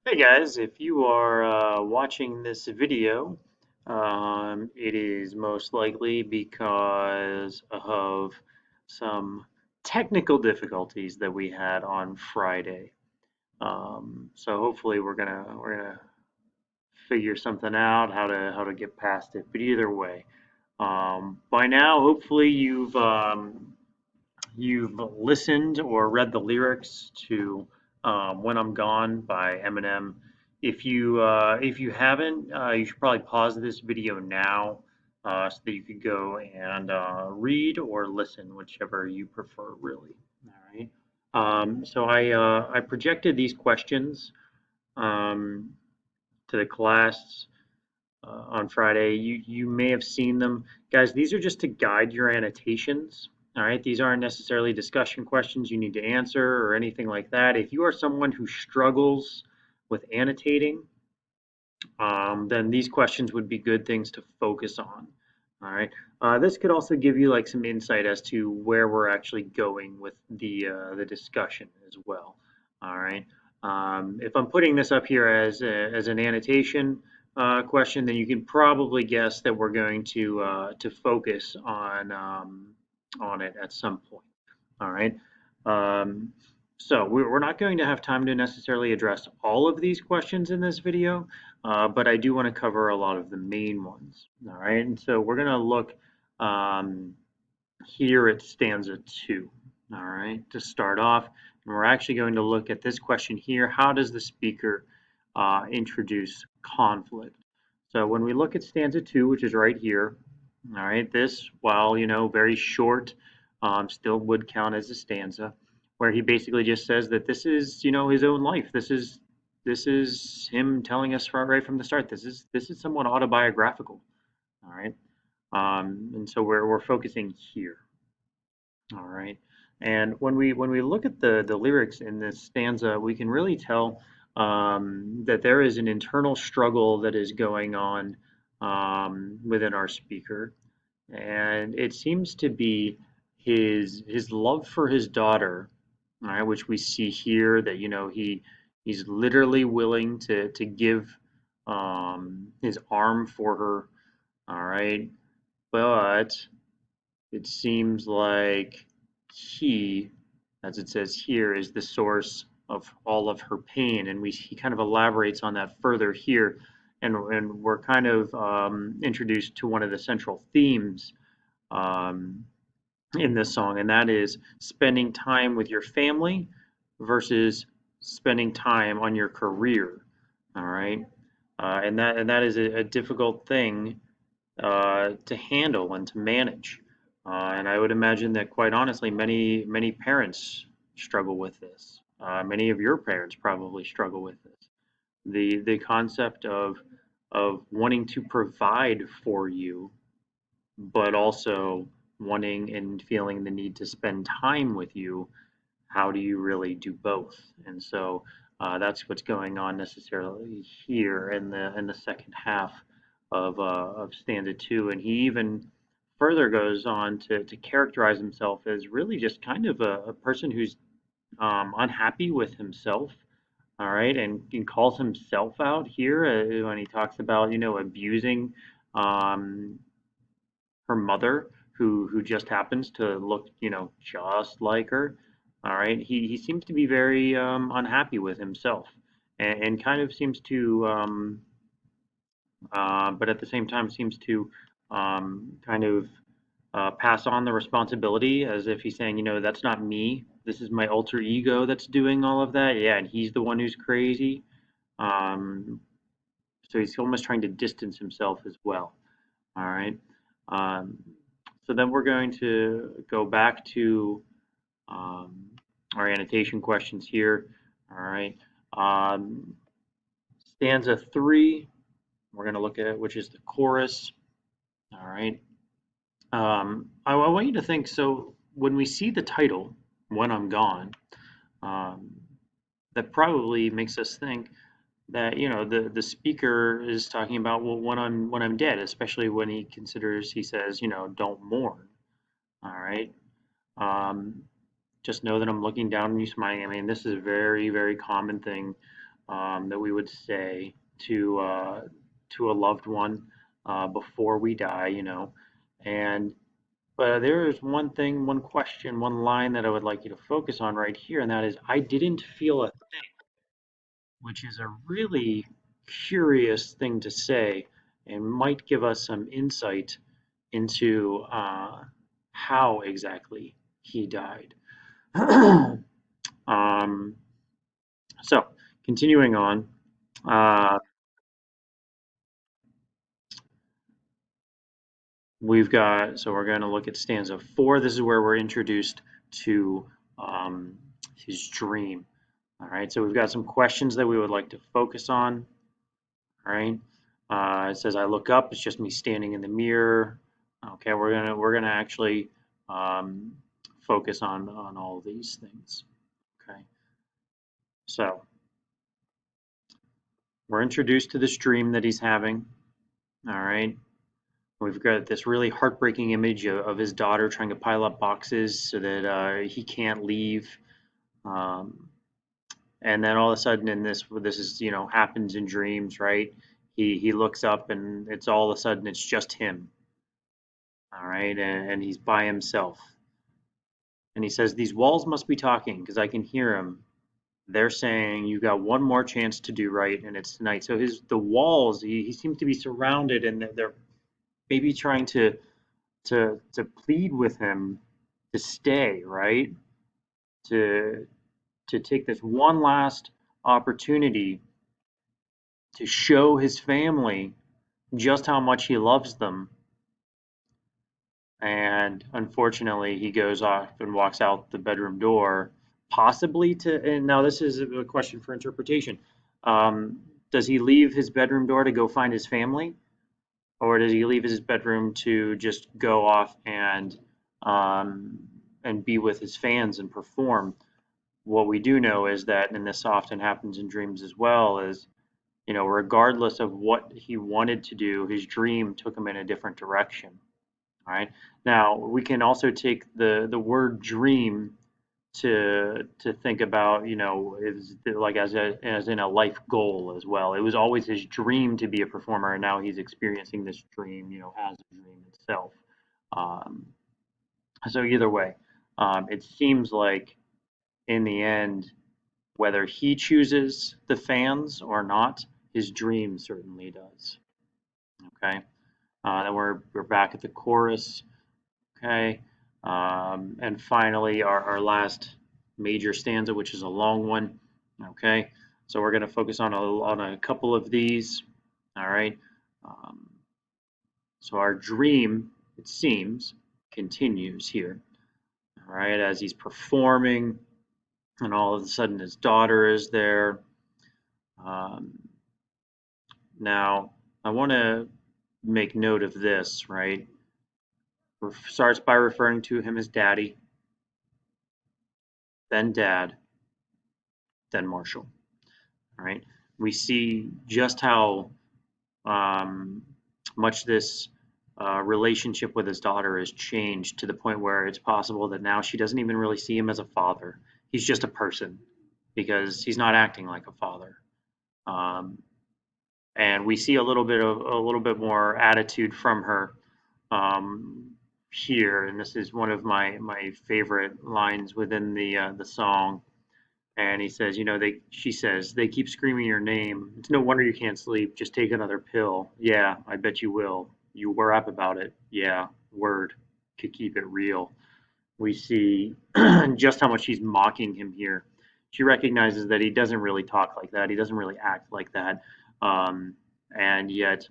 Hey guys, if you are watching this video, it is most likely because of some technical difficulties that we had on Friday. So hopefully we're gonna figure something out how to get past it. But either way, by now hopefully you've listened or read the lyrics to "When I'm Gone" by Eminem. If you haven't, you should probably pause this video now so that you could go and read or listen, whichever you prefer, really. All right. So I projected these questions um, to the class on Friday. You may have seen them. Guys, these are just to guide your annotations. All right, these aren't necessarily discussion questions you need to answer or anything like that. If you are someone who struggles with annotating, then these questions would be good things to focus on. All right. This could also give you like some insight as to where we're actually going with the discussion as well. All right. If I'm putting this up here as an annotation question, then you can probably guess that we're going to focus on it at some point. All right. Um, so we're not going to have time to necessarily address all of these questions in this video, but I do want to cover a lot of the main ones. All right. And so we're going to look um, here at stanza 2. All right. To start off, and we're actually going to look at this question here. How does the speaker introduce conflict? So when we look at stanza 2, which is right here, all right, this, while, very short, still would count as a stanza, where he basically just says that this is, his own life. This is him telling us right from the start. This is somewhat autobiographical. All right. And so we're focusing here. All right. And when we look at the lyrics in this stanza, we can really tell that there is an internal struggle that is going on within our speaker, and it seems to be his love for his daughter, all right, which we see here that he's literally willing to give his arm for her, all right, but it seems like he, as it says here, is the source of all of her pain, and he kind of elaborates on that further here, and we're kind of introduced to one of the central themes um, in this song, and that is spending time with your family versus spending time on your career. All right, and that is a difficult thing to handle and to manage. And I would imagine that, quite honestly, many parents struggle with this. Many of your parents probably struggle with this. The concept of wanting to provide for you, but also wanting and feeling the need to spend time with you. How do you really do both? And so that's what's going on necessarily here in the second half of stanza 2. And he even further goes on to characterize himself as really just kind of a person who's unhappy with himself. All right, and calls himself out here when he talks about abusing um, her mother, who just happens to look just like her. All right, he seems to be very unhappy with himself, and kind of seems to but at the same time seems to kind of pass on the responsibility as if he's saying, that's not me. This is my alter ego that's doing all of that. Yeah, and he's the one who's crazy. Um, so he's almost trying to distance himself as well. All right. Um, so then we're going to go back to um, our annotation questions here. All right. Um, stanza 3, we're going to look at, which is the chorus. All right. I want you to think, so when we see the title, When I'm Gone, um, that probably makes us think that the speaker is talking about, well, when I'm dead, especially when he says, don't mourn. All right. Um, just know that I'm looking down on you smiling. I mean, this is a very, very common thing that we would say to a loved one before we die, And but there is one thing, one question, one line that I would like you to focus on right here, and that is, I didn't feel a thing, which is a really curious thing to say and might give us some insight into how exactly he died. um, so, continuing on, uh, we're going to look at stanza 4. This is where we're introduced to um, his dream. All right, so we've got some questions that we would like to focus on. All right, it says, I look up, it's just me standing in the mirror. Okay, we're gonna actually um, focus on all these things. Okay, so we're introduced to this dream that he's having. All right, we've got this really heartbreaking image of his daughter trying to pile up boxes so that he can't leave. Um, and then all of a sudden, in this is happens in dreams, right? He looks up and it's all of a sudden it's just him. All right, and he's by himself. And he says, these walls must be talking because I can hear them. They're saying you got one more chance to do right, and it's tonight. So the walls, he seems to be surrounded, and they're maybe trying to plead with him to stay, right? To to take this one last opportunity to show his family just how much he loves them. And unfortunately, he goes off and walks out the bedroom door, possibly to. And now this is a question for interpretation. Um, does he leave his bedroom door to go find his family, or does he leave his bedroom to just go off um, and be with his fans and perform? What we do know is that, and this often happens in dreams as well, is regardless of what he wanted to do, his dream took him in a different direction. All right. Now we can also take the word dream to think about, is like as in a life goal as well. It was always his dream to be a performer, and now he's experiencing this dream, as a dream itself. Um, so either way, it seems like in the end, whether he chooses the fans or not, his dream certainly does. Okay. Then we're back at the chorus. Okay. And finally, our last major stanza, which is a long one. Okay. So we're going to focus on a couple of these. All right. Um, so our dream, it seems, continues here. All right. As he's performing, and all of a sudden his daughter is there. Um, Now, I want to make note of this, right? Starts by referring to him as Daddy, then Dad, then Marshall. All right. We see just how um, much this relationship with his daughter has changed to the point where it's possible that now she doesn't even really see him as a father. He's just a person because he's not acting like a father. Um, and we see a little bit more attitude from her um, here, and this is one of my favorite lines within the song. And he says, she says, they keep screaming your name. It's no wonder you can't sleep. Just take another pill. Yeah, I bet you will. You were up about it. Yeah, word. Could keep it real. We see just how much she's mocking him here. She recognizes that he doesn't really talk like that. He doesn't really act like that. Um, and yet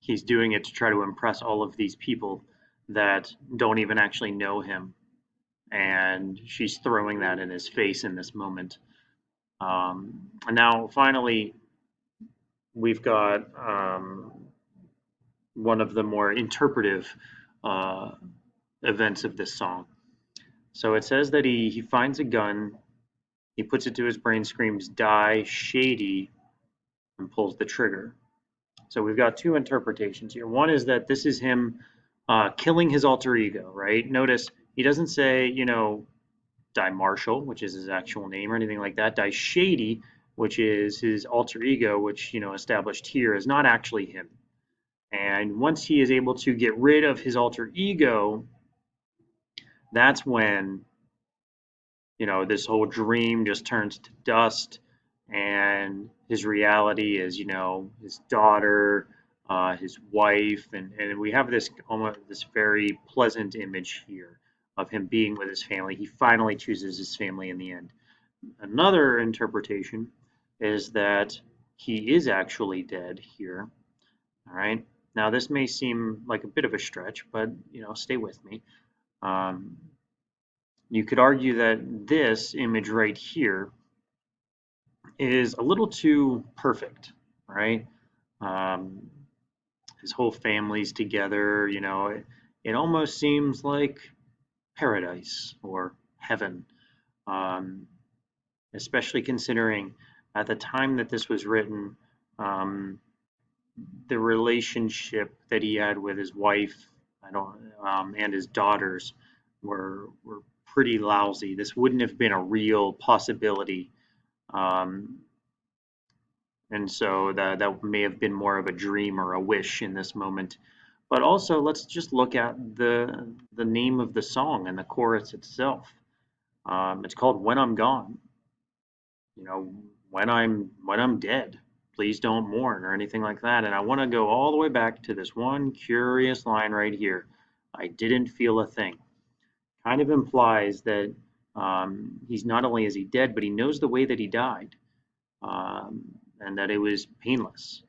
he's doing it to try to impress all of these people that don't even actually know him. And she's throwing that in his face in this moment. And now, finally, we've got one of the more interpretive uh, events of this song. So it says that he finds a gun, he puts it to his brain, screams, die, shady, and pulls the trigger. So we've got two interpretations here. One is that this is him killing his alter ego, right? Notice he doesn't say, Die Marshall, which is his actual name, or anything like that. Die Shady which is his alter ego, which established here is not actually him. And once he is able to get rid of his alter ego, that's when this whole dream just turns to dust, and his reality is, his daughter, his wife, and we have this almost this very pleasant image here of him being with his family. He finally chooses his family in the end. Another interpretation is that he is actually dead here. All right. Now this may seem like a bit of a stretch, but stay with me. Um, you could argue that this image right here is a little too perfect, right? Um, his whole family's together, it almost seems like paradise or heaven, um, especially considering at the time that this was written, um, the relationship that he had with his wife, and his daughters were pretty lousy. This wouldn't have been a real possibility. Um, and so that may have been more of a dream or a wish in this moment. But also, let's just look at the name of the song and the chorus itself. It's called "When I'm Gone." You know, when I'm dead, please don't mourn or anything like that. And I want to go all the way back to this one curious line right here. I didn't feel a thing. Kind of implies that he's not only is he dead, but he knows the way that he died, and that it was painless,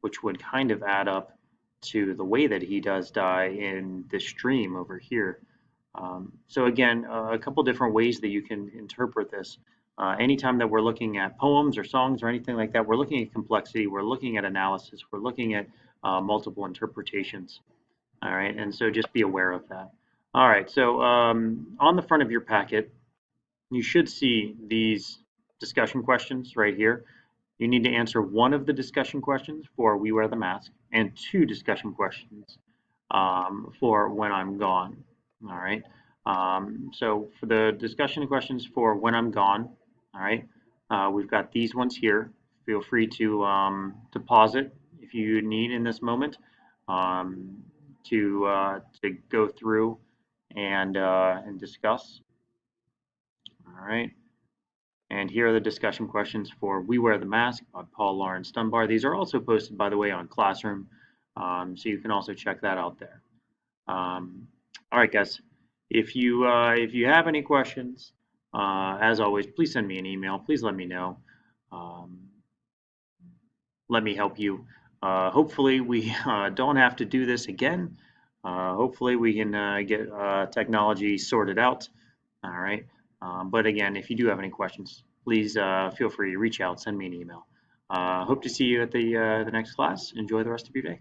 which would kind of add up to the way that he does die in the stream over here. So again, a couple different ways that you can interpret this. Anytime that we're looking at poems or songs or anything like that, we're looking at complexity, we're looking at analysis, we're looking at multiple interpretations. All right, and so just be aware of that. All right, so on the front of your packet, you should see these discussion questions right here. You need to answer one of the discussion questions for We Wear the Mask and two discussion questions for When I'm Gone. All right. So for the discussion questions for When I'm Gone, all right, we've got these ones here. Feel free to pause it if you need in this moment, um, to go through and discuss. All right. And here are the discussion questions for We Wear the Mask by Paul Laurence Dunbar. These are also posted, by the way, on Classroom, so you can also check that out there. All right, guys. If you have any questions, as always, please send me an email. Please let me know. Um, Let me help you. Hopefully, we don't have to do this again. Hopefully, we can get technology sorted out. All right. But again, if you do have any questions, please feel free to reach out, send me an email. Hope to see you at the next class. Enjoy the rest of your day.